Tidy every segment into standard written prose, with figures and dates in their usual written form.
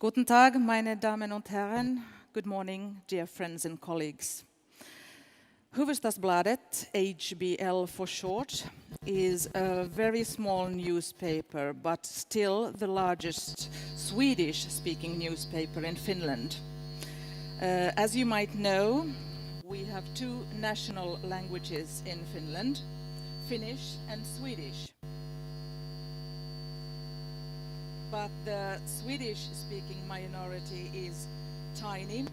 Guten Tag, meine Damen und Herren. Good morning, dear friends and colleagues. Hufvudstadsbladet, HBL for short, is a very small newspaper, but still the largest Swedish-speaking newspaper in Finland. As you might know, we have two national languages in Finland, Finnish and Swedish. But the Swedish-speaking minority is tiny,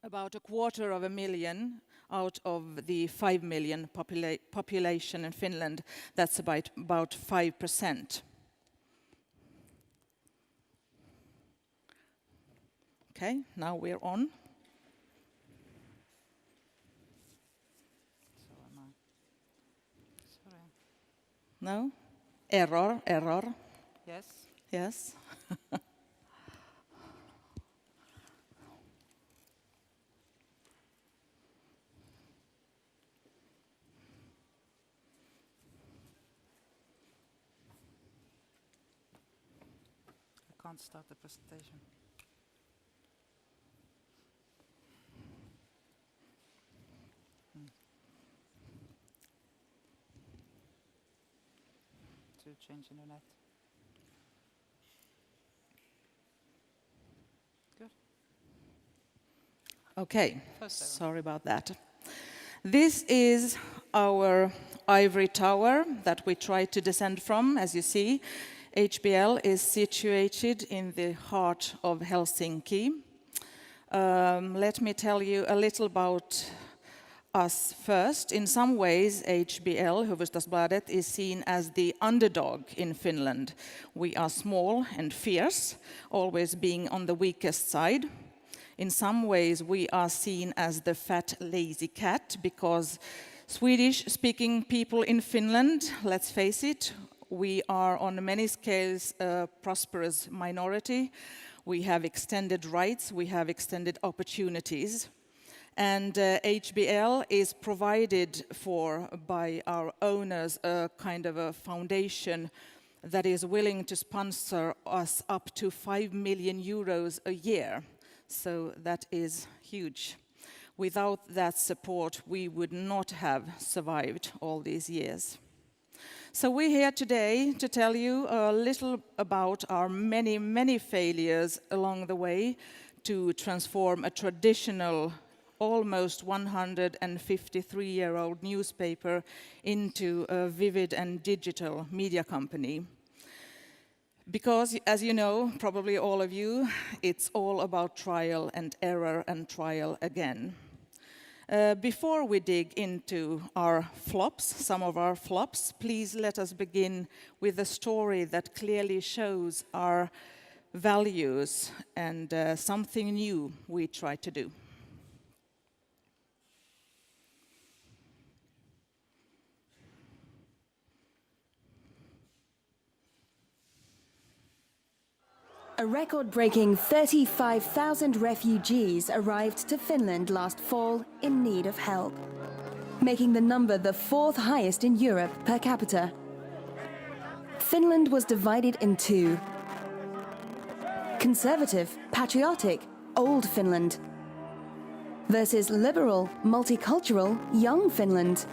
about 250,000 out of the 5 million population in Finland. That's about 5%. Okay, now we're on. Sorry. No? Error. Yes. Yes. I can't start the presentation. To change internet. Good. Okay, First sorry about that. This is our ivory tower that we try to descend from. As you see, HBL is situated in the heart of Helsinki. Let me tell you a little about us first. In some ways, HBL, Hufvudstadsbladet, is seen as the underdog in Finland. We are small and fierce, always being on the weakest side. In some ways, we are seen as the fat, lazy cat, because Swedish-speaking people in Finland, let's face it, we are on many scales a prosperous minority. We have extended rights, we have extended opportunities. And HBL is provided for by our owners, a kind of a foundation that is willing to sponsor us up to 5 million euros a year. So that is huge. Without that support, we would not have survived all these years. So we're here today to tell you a little about our many, many failures along the way to transform a traditional, almost 153-year-old newspaper into a vivid and digital media company. Because, as you know, probably all of you, it's all about trial and error and trial again. Before we dig into our flops, some of our flops, please let us begin with a story that clearly shows our values and something new we try to do. A record-breaking 35,000 refugees arrived to Finland last fall in need of help, making the number the fourth highest in Europe per capita. Finland was divided in two: conservative, patriotic, old Finland versus liberal, multicultural, young Finland.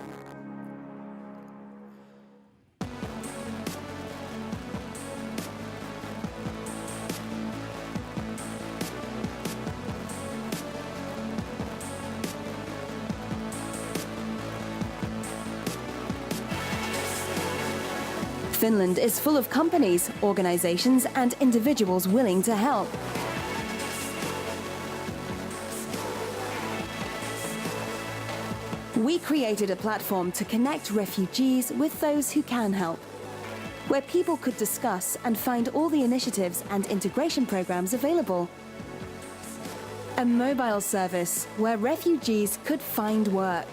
Finland is full of companies, organizations, and individuals willing to help. We created a platform to connect refugees with those who can help, where people could discuss and find all the initiatives and integration programs available. A mobile service where refugees could find work.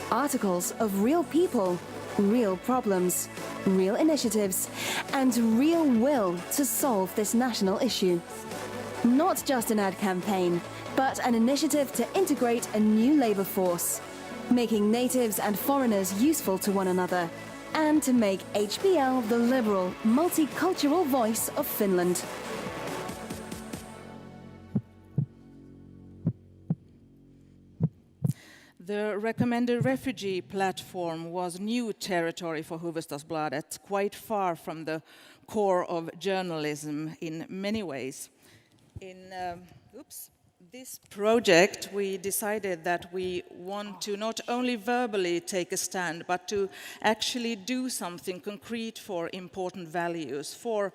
Articles of real people, real problems, real initiatives, and real will to solve this national issue. Not just an ad campaign, but an initiative to integrate a new labour force, making natives and foreigners useful to one another, and to make HBL the liberal, multicultural voice of Finland. The recommended refugee platform was new territory for Hufvudstadsbladet, quite far from the core of journalism in many ways. In this project, we decided that we want to not only verbally take a stand, but to actually do something concrete for important values, for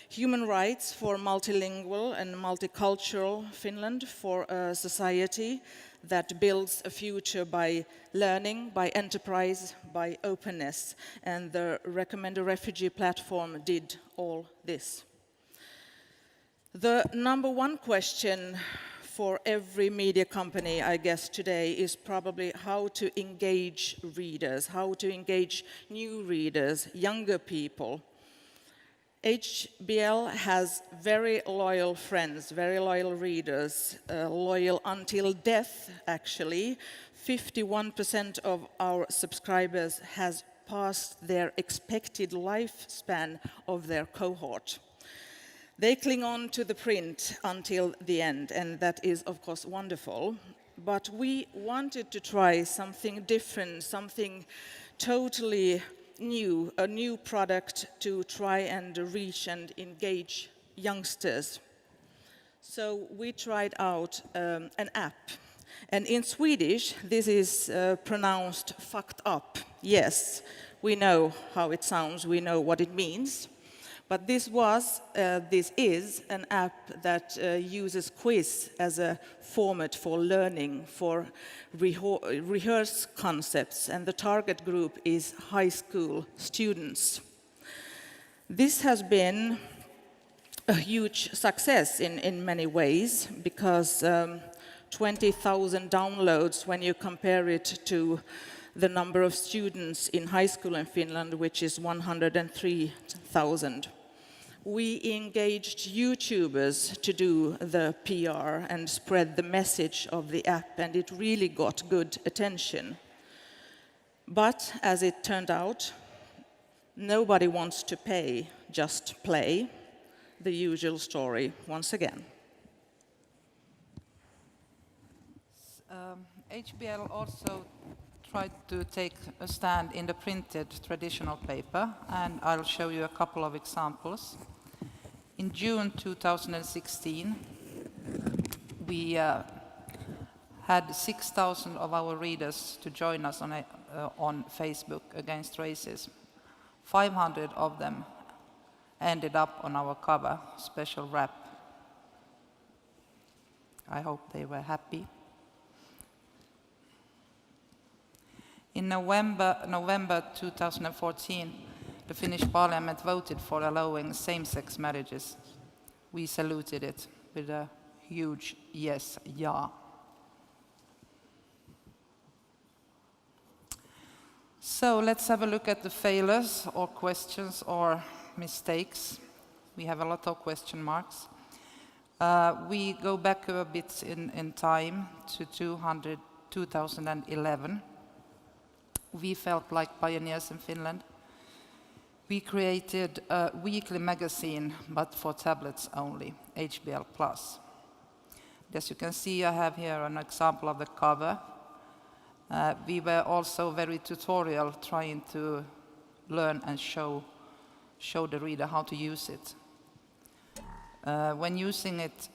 human rights, for multilingual and multicultural Finland, for a society that builds a future by learning, by enterprise, by openness. And the Recommended Refugee platform did all this. The number one question for every media company, I guess, today is probably how to engage readers, how to engage new readers, younger people. HBL has very loyal friends, very loyal readers, loyal until death, actually. 51% of our subscribers has passed their expected lifespan of their cohort. They cling on to the print until the end, and that is, of course, wonderful. But we wanted to try something different, something totally new, a new product to try and reach and engage youngsters. So we tried out an app. And in Swedish, this is pronounced fucked up. Yes, we know how it sounds, we know what it means. But this is an app that uses quiz as a format for learning, for rehearse concepts, and the target group is high school students. This has been a huge success in many ways, because 20,000 downloads when you compare it to the number of students in high school in Finland, which is 103,000. We engaged YouTubers to do the PR and spread the message of the app, and it really got good attention. But as it turned out, nobody wants to pay, just play. The usual story once again. HBL also tried to take a stand in the printed traditional paper, and I'll show you a couple of examples. In June 2016, we had 6,000 of our readers to join us on Facebook Against Racism. 500 of them ended up on our cover, special wrap. I hope they were happy. In November 2014, the Finnish Parliament voted for allowing same-sex marriages. We saluted it with a huge yes, ja. So let's have a look at the failures or questions or mistakes. We have a lot of question marks. We go back a bit in time to 2011. We felt like pioneers in Finland. We created a weekly magazine, but for tablets only, HBL+. As you can see, I have here an example of the cover. We were also very tutorial, trying to learn and show the reader how to use it. When using it,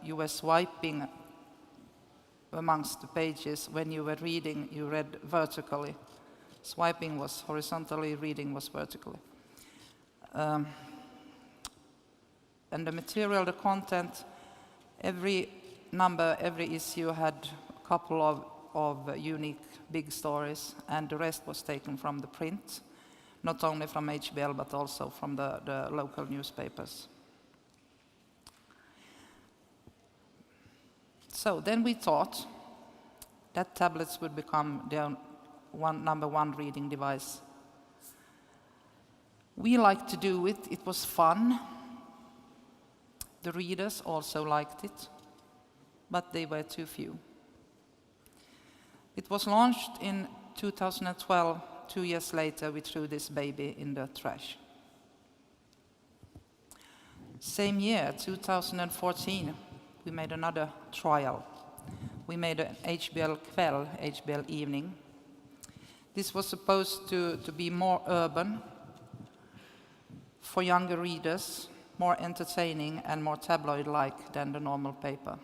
you were swiping amongst the pages. When you were reading, you read vertically. Swiping was horizontally, reading was vertically. And the material, the content, every number, every issue had a couple of unique big stories, and the rest was taken from the print, not only from HBL, but also from the local newspapers. So then we thought that tablets would become the number one reading device. We liked to do it. It was fun. The readers also liked it, but they were too few. It was launched in 2012. 2 years later, we threw this baby in the trash. Same year, 2014, we made another trial. we made an HBL kväll, HBL evening. This was supposed to be more urban, for younger readers, more entertaining and more tabloid-like than the normal paper.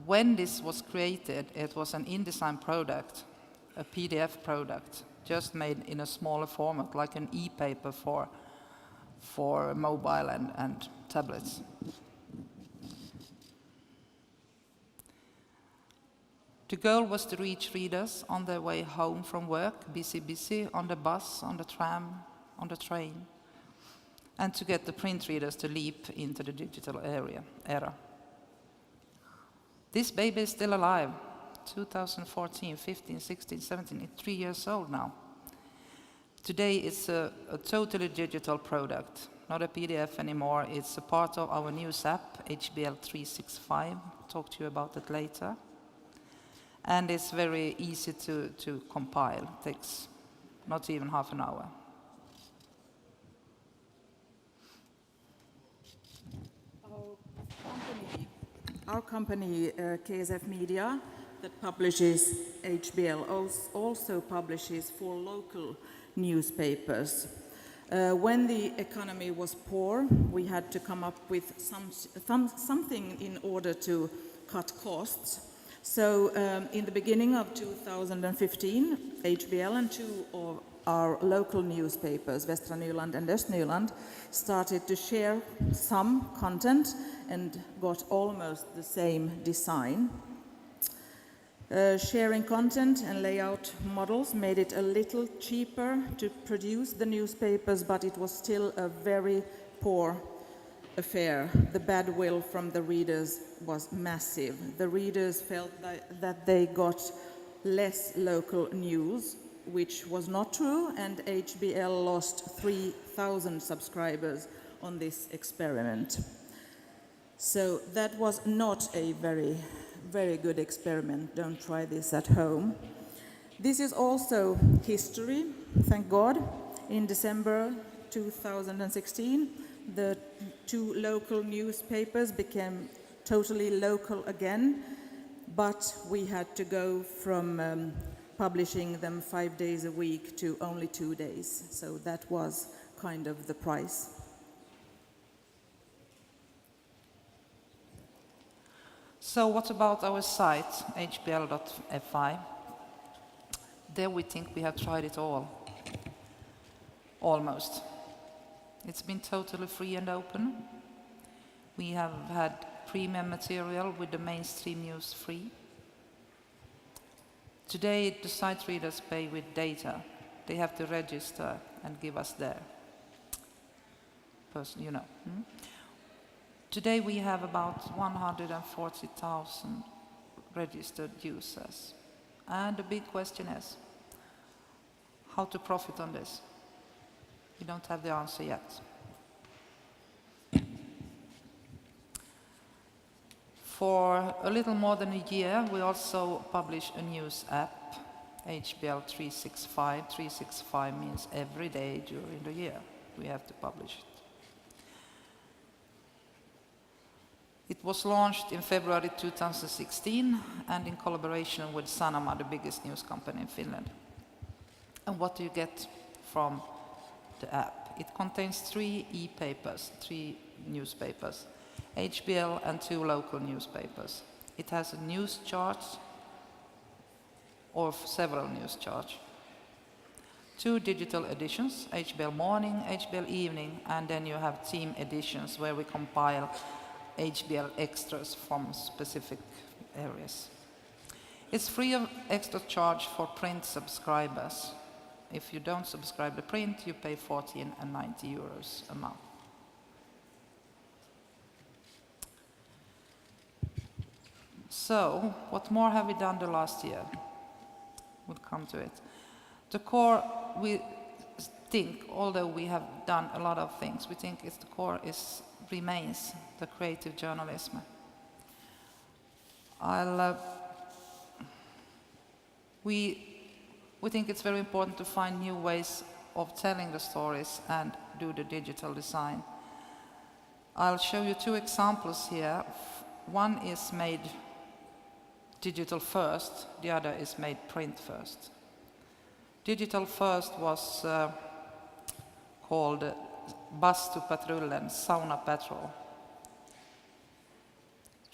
When this was created, it was an InDesign product, a PDF product, just made in a smaller format, like an e-paper for mobile and tablets. The goal was to reach readers on their way home from work, busy, on the bus, on the tram, on the train, and to get the print readers to leap into the digital era. This baby is still alive, 2014, 15, 16, 17, it's 3 years old now. Today it's a totally digital product, not a PDF anymore. It's a part of our news app, HBL365. I'll talk to you about it later. And it's very easy to compile. It takes not even half an hour. Our company, KSF Media, that publishes HBL, also publishes 4 local newspapers. When the economy was poor, we had to come up with something in order to cut costs. So in the beginning of 2015, HBL and 2 of our local newspapers, Västra Nyland and Östnyland, started to share some content and got almost the same design. Sharing content and layout models made it a little cheaper to produce the newspapers, but it was still a very poor affair. The bad will from the readers was massive. The readers felt that they got less local news, which was not true, and HBL lost 3,000 subscribers on this experiment. So that was not a very, very good experiment. Don't try this at home. This is also history, thank God. In December 2016, the 2 local newspapers became totally local again, but we had to go from publishing them 5 days a week to only 2 days. So that was kind of the price. So what about our site, hbl.fi? There we think we have tried it all. Almost. It's been totally free and open. We have had premium material with the mainstream news free. Today, the site readers pay with data. They have to register and give us their person, Today we have about 140,000 registered users. And the big question is, how to profit on this? We don't have the answer yet. For a little more than a year, we also publish a news app, HBL365. 365 means every day during the year we have to publish it. It was launched in February 2016 and in collaboration with Sanoma, the biggest news company in Finland. And what do you get from the app? It contains 3 e-papers, 3 newspapers, HBL and 2 local newspapers. It has a news chart or several news charts. 2 digital editions, HBL morning, HBL evening, and then you have team editions where we compile HBL extras from specific areas. It's free of extra charge for print subscribers. If you don't subscribe to print, you pay 14 and 90 euros a month. So, what more have we done the last year? We'll come to it. The core, we think, although we have done a lot of things, we think the core remains the creative journalism. We think it's very important to find new ways of telling the stories and do the digital design. I'll show you 2 examples here one is made digital first, the other is made print first. Digital first was called Bus to Patrullen, Sauna Patrol.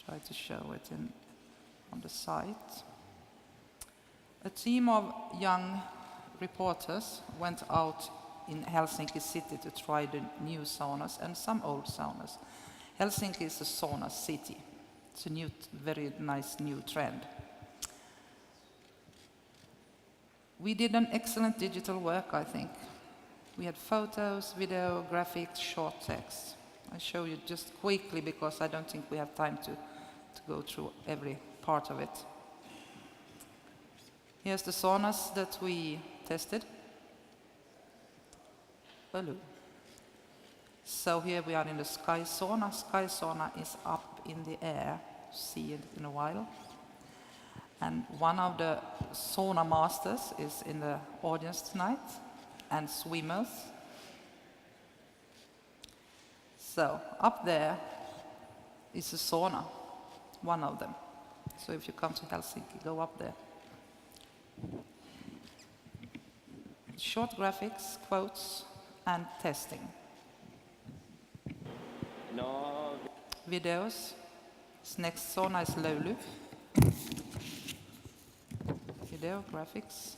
Try to show it on the site. A team of young reporters went out in Helsinki city to try the new saunas and some old saunas. Helsinki is a sauna city. It's a new, very nice new trend. We did an excellent digital work, I think. We had photos, video, graphics, short text. I show you just quickly because I don't think we have time to go through every part of it. Here's the saunas that we tested. Hello. So here we are in the Sky Sauna. Sky Sauna is up in the air. See it in a while. And one of the sauna masters is in the audience tonight, and swimmers. So up there is a sauna, one of them. So if you come to Helsinki, go up there. Short graphics, quotes, and testing. No. Videos. This next sauna is Löyly. Video, graphics.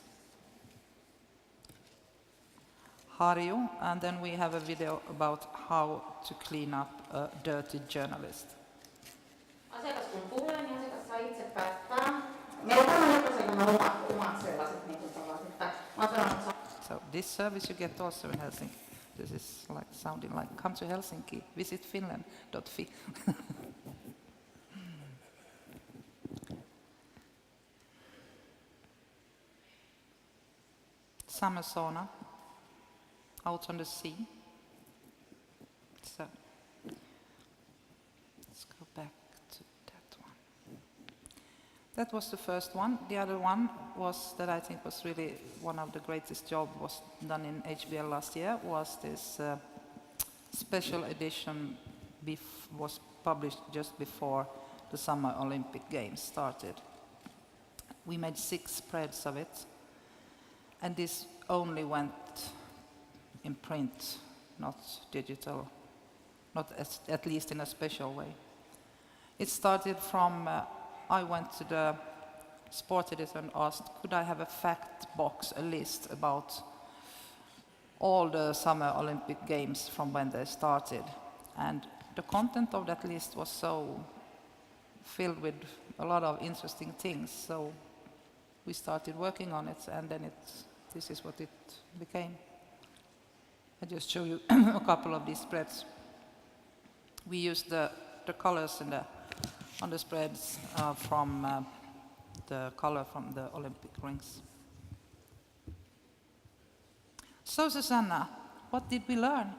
Harju, and then we have a video about how to clean up a dirty journalist. Asiakas kun tulee, niin asiakas saa itse päättää. Meillä on jokaisella omat sellaiset niin tällaiset, että mä sanon, että So this service you get also in Helsinki. This is like sounding like come to Helsinki, visit Finland.fi. Summer sauna, out on the sea. So let's go back to that one. That was the first one. The other one was that I think was really one of the greatest job was done in HBL last year was this special edition was published just before the Summer Olympic Games started. We made 6 spreads of it. And this only went in print, not digital, not at least in a special way. It started from, I went to the sport editor and asked, could I have a fact box, a list about all the Summer Olympic Games from when they started. And the content of that list was so filled with a lot of interesting things, so we started working on it, and then this is what it became. I just show you a couple of these spreads. We used the colors on the spreads from the color from the Olympic rings. So Susanna, what did we learn?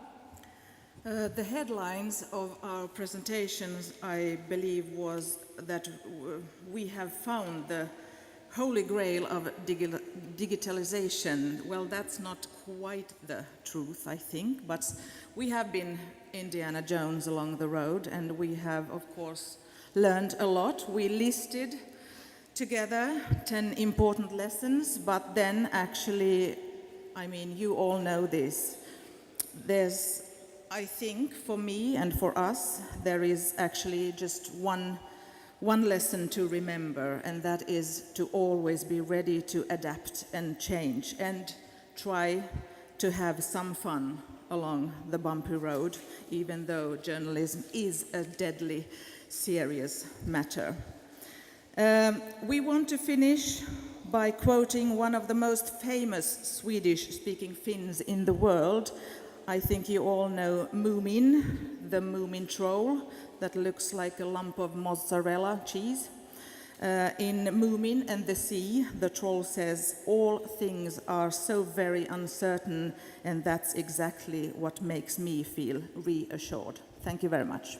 The headlines of our presentations, I believe, was that we have found the holy grail of digitalization. Well, that's not quite the truth, I think, but we have been Indiana Jones along the road, and we have, of course, learned a lot. We listed together 10 important lessons, but then actually, I mean, you all know this. There's, I think, for me and for us, there is actually just one lesson to remember, and that is to always be ready to adapt and change and try to have some fun along the bumpy road, even though journalism is a deadly serious matter. We want to finish by quoting one of the most famous Swedish-speaking Finns in the world. I think you all know Moomin, the Moomin troll that looks like a lump of mozzarella cheese. In Moomin and the Sea, the troll says, "All things are so very uncertain, and that's exactly what makes me feel reassured." Thank you very much.